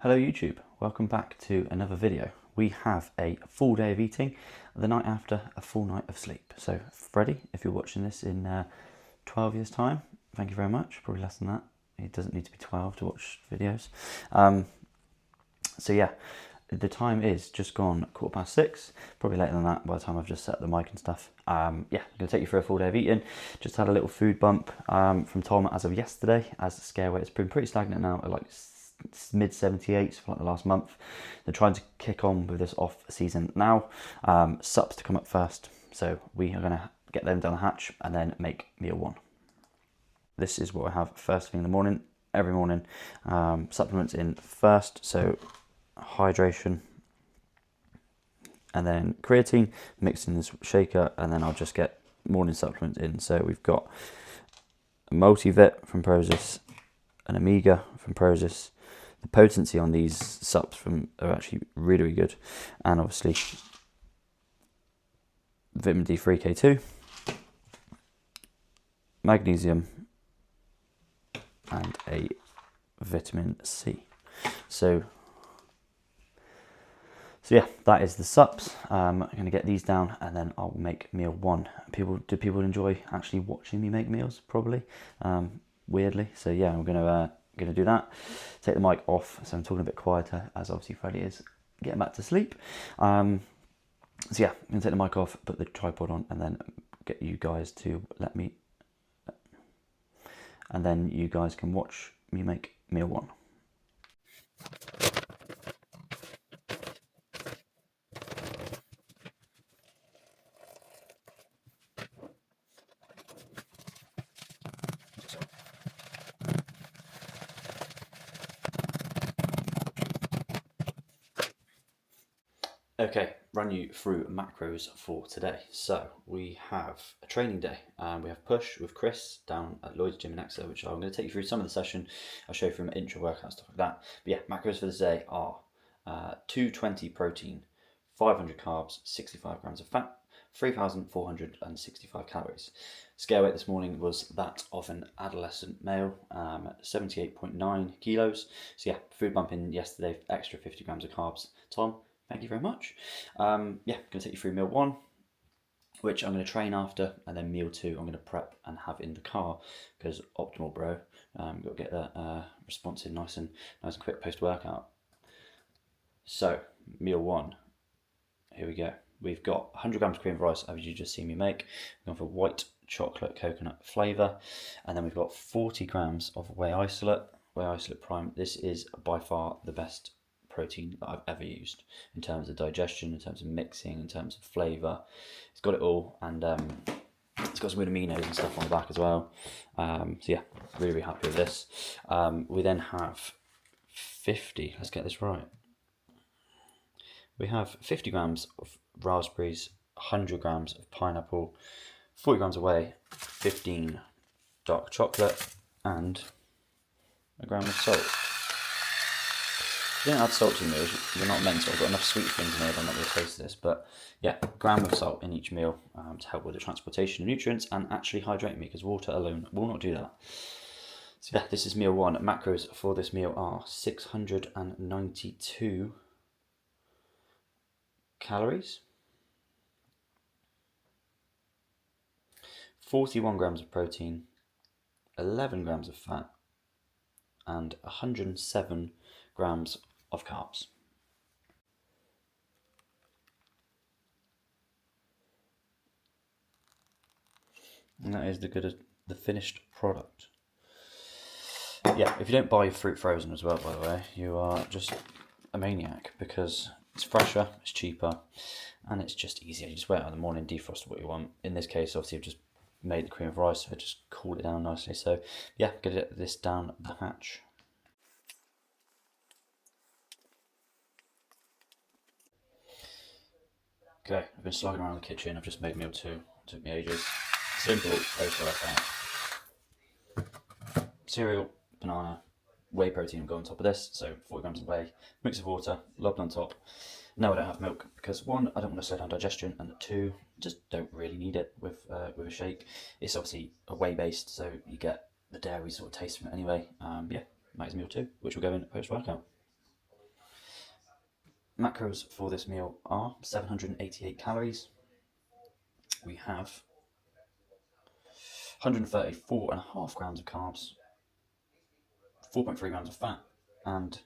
Hello YouTube, welcome back to another video. We have a full day of eating the night after a full night of sleep. So Freddie, if you're watching this in 12 years time, thank you very much, probably less than that. It doesn't need to be 12 to watch videos. So yeah, the time is just gone 6:15, probably later than that by the time I've just set the mic and stuff. Yeah, I'm going to take you through a full day of eating. Just had a little food bump from Tom as of yesterday, as the scare weight has been pretty stagnant now at like mid 78s for like the last month. They're trying to kick on with this off season now. Sups to come up first, so we are going to get them down the hatch and then make meal one. This is what I have first thing in the morning, every morning. Supplements in first, so hydration, and then creatine mixed in this shaker, and then I'll just get morning supplements in. So we've got a multivit from Prozis, an Omega from Prozis. The potency on these sups are actually really, really good, and obviously vitamin D3 K2, magnesium, and a vitamin C. So yeah, that is the sups. I'm going to get these down and then I'll make meal one. Do people enjoy actually watching me make meals? Probably, weirdly. So yeah, I'm going to do that. Take the mic off, so I'm talking a bit quieter, as obviously Freddie is getting back to sleep. So yeah, I'm going to take the mic off, put the tripod on, and then get you guys to let me, and then you guys can watch me make meal one. Okay, run you through macros for today. So we have a training day. We have push with Chris down at Lloyd's Gym in Exeter, which I'm going to take you through some of the session. I'll show you from intro workout, stuff like that. But yeah, macros for this day are 220 protein, 500 carbs, 65 grams of fat, 3,465 calories. Scale weight this morning was that of an adolescent male, 78.9 kilos. So yeah, food bump in yesterday, extra 50 grams of carbs. Tom, thank you very much. Yeah, I'm going to take you through meal one, which I'm going to train after, and then meal two I'm going to prep and have in the car, because optimal, bro. Got to get that response in nice and quick post workout. So meal one, here we go. We've got 100 grams of cream of rice, as you just seen me make. We're going for white chocolate coconut flavour, and then we've got 40 grams of whey isolate prime. This is by far the best protein that I've ever used in terms of digestion, in terms of mixing, in terms of flavour. It's got it all, and it's got some good aminos and stuff on the back as well. So yeah, really, really happy with this. We then have 50, let's get this right. We have 50 grams of raspberries, 100 grams of pineapple, 40 grams of whey, 15 dark chocolate, and a gram of salt. If you don't add salt to your meals, you're not meant to. I've got enough sweet things in here that I'm not going to taste this, but yeah, a gram of salt in each meal to help with the transportation of nutrients and actually hydrate me, because water alone will not do that. So yeah, this is meal one. Macros for this meal are 692 calories, 41 grams of protein, 11 grams of fat, and 107 grams of carbs. And that is the finished product. Yeah, if you don't buy your fruit frozen as well, by the way, you are just a maniac, because it's fresher, it's cheaper, and it's just easier. You just wait out in the morning, defrost what you want. In this case, obviously, I've just made the cream of rice, so I just cooled it down nicely. So yeah, get this down the hatch. Okay, I've been slogging around the kitchen. I've just made meal two. It took me ages. Simple post-workout. Cereal, banana, whey protein will go on top of this. So 40 grams of whey, mix of water, lobbed on top. No, I don't have milk, because one, I don't want to slow down digestion, and two, just don't really need it with a shake. It's obviously a whey based, so you get the dairy sort of taste from it anyway. Yeah, that is meal two, which will go in post-workout. macros for this meal are 788 calories. We have 134.5 grams of carbs, 4.3 grams of fat, and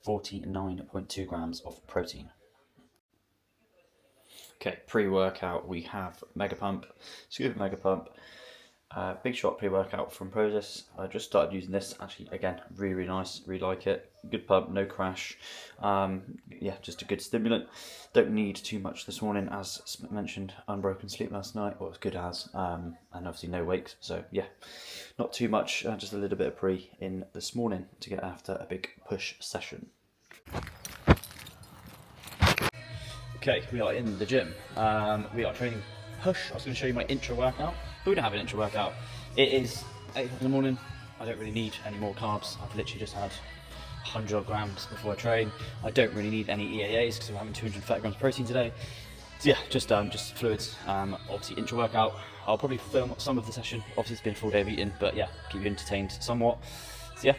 49.2 grams of protein. Okay, pre-workout we have Mega Pump, Scuba Mega Pump, Big Shot pre-workout from Prozis. I just started using this, actually, again, really nice, really like it. Good pump, no crash. Yeah, just a good stimulant. Don't need too much this morning, as mentioned, unbroken sleep last night, or as good as, and obviously no wakes. So yeah, not too much, just a little bit of pre in this morning to get after a big push session. Okay, we are in the gym. We are training push. I was going to show you my intro workout, but we don't have an intro workout. It is 8 o'clock in the morning. I don't really need any more carbs. I've literally just had 100 grams before I train. I don't really need any EAAs because I'm having 230 grams of protein today. So yeah, just fluids. Obviously intro workout. I'll probably film some of the session. Obviously it's been a full day of eating, but yeah, keep you entertained somewhat. So yeah.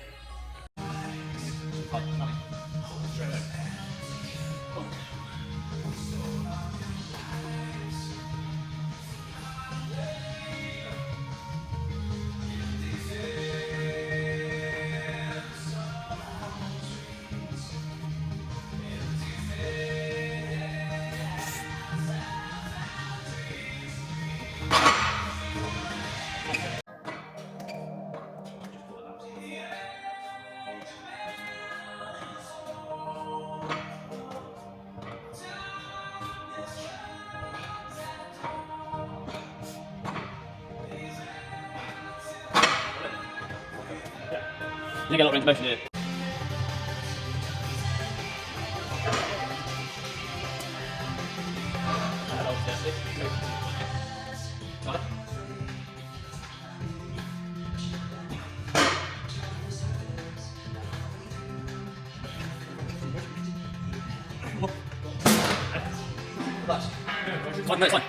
You get a lot of range of motion here. Fine, no, it's fine.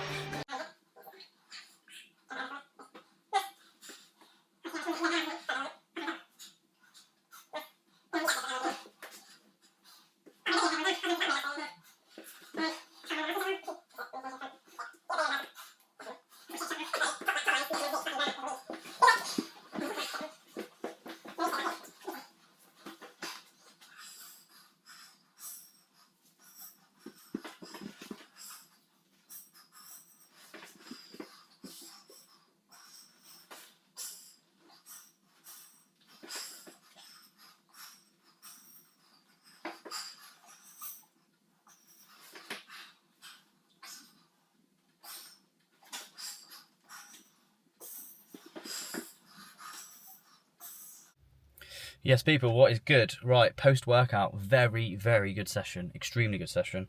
Yes, people, what is good? Right, post-workout, very good session, extremely good session,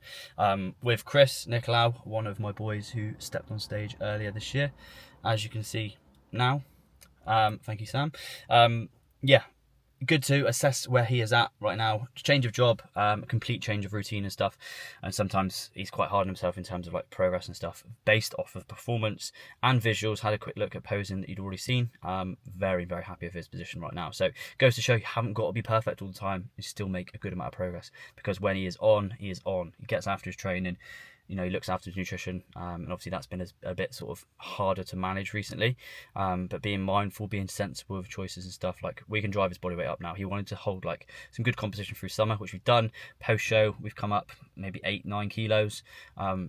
with Chris Nicolau, one of my boys who stepped on stage earlier this year, as you can see now. Thank you, Sam. Yeah, good to assess where he is at right now. Change of job, complete change of routine and stuff, and sometimes he's quite hard on himself in terms of like progress and stuff based off of performance and visuals. Had a quick look at posing that you'd already seen. Very happy with his position right now. So goes to show you haven't got to be perfect all the time. You still make a good amount of progress, because when he is on, he is on. He gets after his training. You know, he looks after his nutrition, and obviously that's been a bit sort of harder to manage recently. But being mindful, being sensible of choices and stuff, like we can drive his body weight up now. He wanted to hold like some good composition through summer, which we've done. Post show, we've come up maybe 8-9 kilos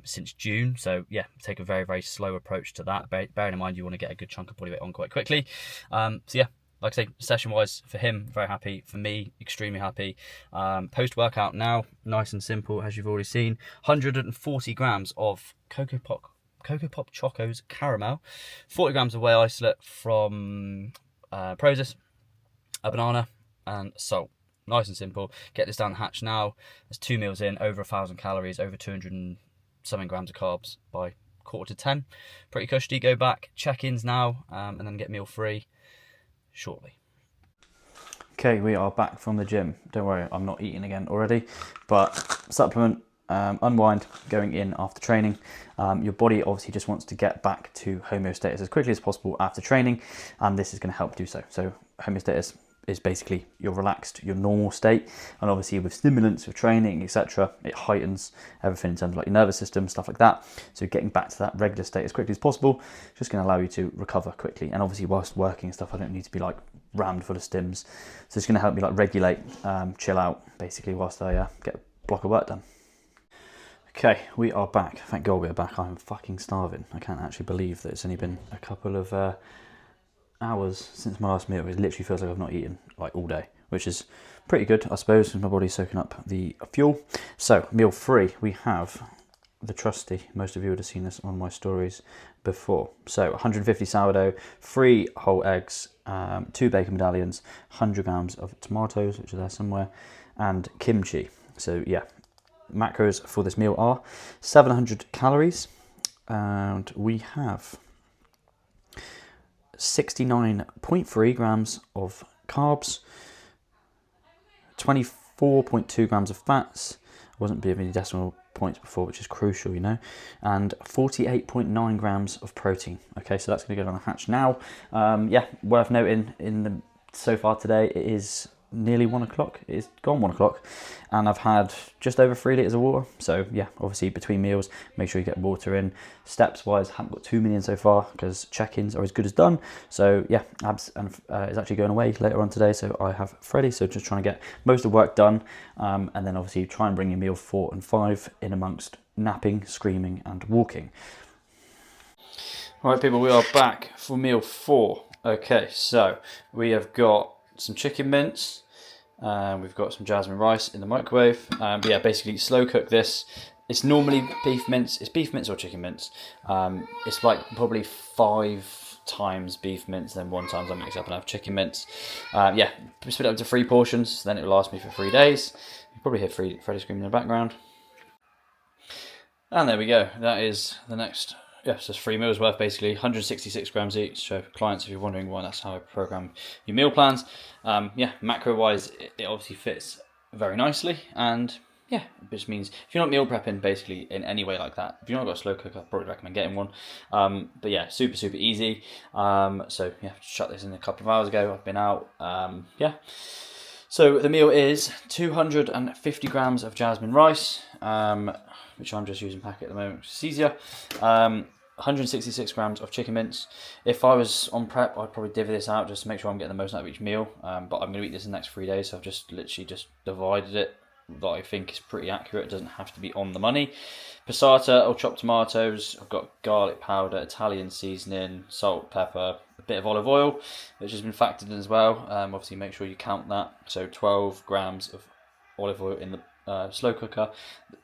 since June. So yeah, take a very slow approach to that. Bearing in mind you want to get a good chunk of body weight on quite quickly. So yeah. Like I say, session-wise, for him, very happy. For me, extremely happy. Post-workout now, nice and simple, as you've already seen. 140 grams of Cocoa Pop Chocos Caramel. 40 grams of whey isolate from Prozis. A banana and salt. Nice and simple. Get this down the hatch now. There's 2 meals in, over 1,000 calories, over 200 and something grams of carbs by 9:45. Pretty cushy. Go back, check-ins now, and then get meal free shortly. Okay, we are back from the gym. Don't worry, I'm not eating again already, but supplement, unwind, going in after training. Your body obviously just wants to get back to homeostasis as quickly as possible after training, and this is going to help do so. So homeostasis is basically you're relaxed, your normal state, and obviously with stimulants, with training, etc., it heightens everything in terms of like your nervous system, stuff like that. So getting back to that regular state as quickly as possible is just going to allow you to recover quickly. And obviously whilst working and stuff, I don't need to be like rammed full of stims, so it's going to help me like regulate, chill out basically whilst I get a block of work done. Okay, we are back. Thank God we're back. I'm fucking starving. I can't actually believe that it's only been a couple of hours since my last meal. It literally feels like I've not eaten like all day, which is pretty good, I suppose, since my body's soaking up the fuel. So, meal 3, we have the trusty, most of you would have seen this on my stories before. So, 150 sourdough, 3 whole eggs, 2 bacon medallions, 100 grams of tomatoes, which are there somewhere, and kimchi. So, yeah. Macros for this meal are 700 calories, and we have 69.3 grams of carbs, 24.2 grams of fats. I wasn't giving any decimal points before, which is crucial, you know, and 48.9 grams of protein. Okay, so that's going to go down the hatch now. Yeah, worth noting so far today, it is nearly 1 o'clock. It's gone 1 o'clock, and I've had just over 3 litres of water. So yeah, obviously between meals, make sure you get water in. Steps wise, haven't got too many in so far because check-ins are as good as done. So yeah, abs and is actually going away later on today, so I have Freddie. So just trying to get most of the work done, and then obviously try and bring your meal 4 and 5 in amongst napping, screaming, and walking. All right, people, we are back for meal 4. Okay, so we have got some chicken mince, we've got some jasmine rice in the microwave. But yeah, basically slow cook this. It's normally beef mince. It's beef mince or chicken mince. It's like probably 5 times beef mince, then 1 time I mix up and have chicken mince. Yeah, split it up into 3 portions, then it will last me for 3 days. You probably hear Freddie screaming in the background. And there we go. That is the next. Yeah, so it's 3 meals worth, basically 166 grams each. So clients, if you're wondering why, that's how I program your meal plans. Yeah, macro wise, it obviously fits very nicely, and yeah, it just means if you're not meal prepping basically in any way like that, if you've not got a slow cooker, I'd probably recommend getting one. But yeah, super easy. So yeah, shut this in a couple of hours ago. I've been out. Yeah. So the meal is 250 grams of jasmine rice, which I'm just using packet at the moment, which is easier. 166 grams of chicken mince. If I was on prep, I'd probably divvy this out just to make sure I'm getting the most out of each meal. But I'm going to eat this in the next 3 days, so I've just literally just divided it. That I think is pretty accurate. It doesn't have to be on the money. Passata or chopped tomatoes. I've got garlic powder, Italian seasoning, salt, pepper, a bit of olive oil, which has been factored in as well. Obviously, make sure you count that. So 12 grams of olive oil in the slow cooker.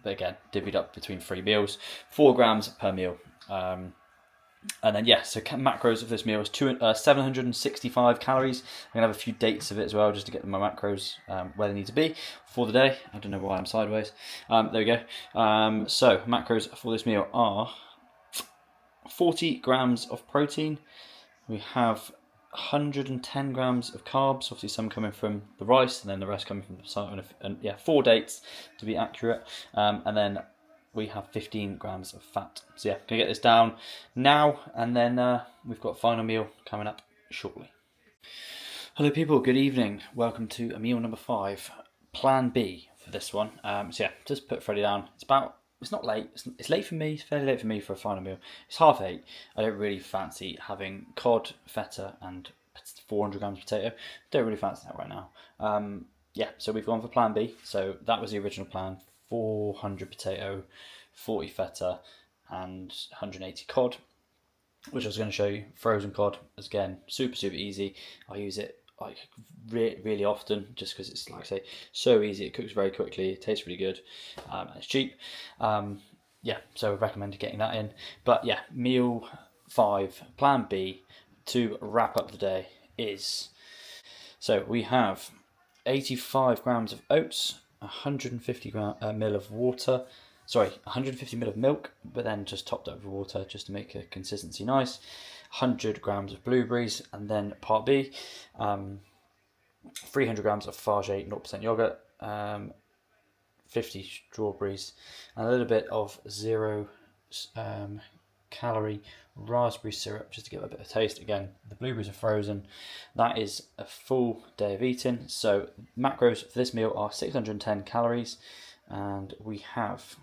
But again, divvied up between 3 meals. 4 grams per meal. And then yeah, so macros of this meal is 765 calories. I'm gonna have a few dates of it as well, just to get my macros where they need to be for the day. I don't know why I'm sideways. There we go. So macros for this meal are 40 grams of protein. We have 110 grams of carbs, obviously some coming from the rice and then the rest coming from the passata, and yeah, 4 dates to be accurate. And then we have 15 grams of fat. So yeah, gonna get this down now, and then we've got final meal coming up shortly. Hello people, good evening. Welcome to meal number 5, plan B for this one. So yeah, just put Freddie down. It's not late, it's late for me, it's fairly late for me for a final meal. It's 8:30. I don't really fancy having cod, feta and 400 grams of potato. Don't really fancy that right now. Yeah, so we've gone for plan B. So that was the original plan. 400 potato, 40 feta, and 180 cod, which I was going to show you. Frozen cod, again, super easy. I use it like really often, just because it's, like I say, so easy. It cooks very quickly, it tastes really good, and it's cheap. Yeah, so I recommend getting that in. But yeah, meal 5, plan B, to wrap up the day is, so we have 85 grams of oats, 150 ml of water, 150 ml of milk, but then just topped up with water just to make the consistency nice. 100 grams of blueberries, and then part B, 300 grams of Fabergé 0% yogurt, 50 strawberries, and a little bit of zero calorie raspberry syrup just to give it a bit of taste. Again, the blueberries are frozen. That is a full day of eating. So macros for this meal are 610 calories, and we have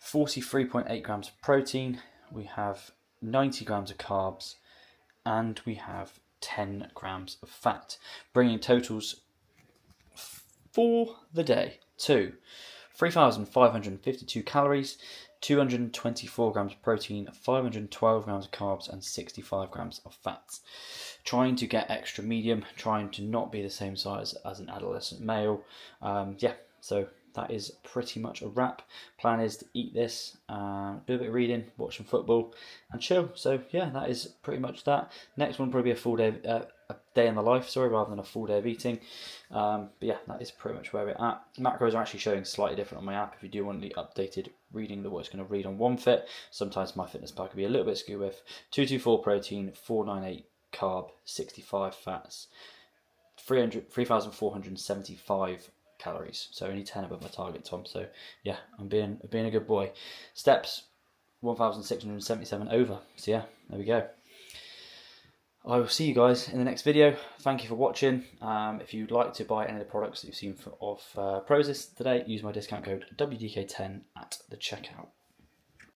43.8 grams of protein, we have 90 grams of carbs, and we have 10 grams of fat, bringing totals for the day to 3,552 calories, 224 grams of protein, 512 grams of carbs, and 65 grams of fat. Trying to get extra medium, trying to not be the same size as an adolescent male. So that is pretty much a wrap. Plan is to eat this, do a bit of reading, watch some football, and chill. So yeah, that is pretty much that. Next one will probably be a full day, a day in the life, rather than a full day of eating. But yeah, that is pretty much where we're at. Macros are actually showing slightly different on my app. If you do want the updated reading that it's going to read on OneFit, sometimes MyFitnessPal can be a little bit skewed with 224 protein, 498 carb, 65 fats, 3,475 calories. So only 10 above my target, Tom. So yeah, I'm being a good boy. Steps 1,677 over. So yeah, there we go. I will see you guys in the next video. Thank you for watching. If you'd like to buy any of the products that you've seen of Prozis today, use my discount code WDK10 at the checkout.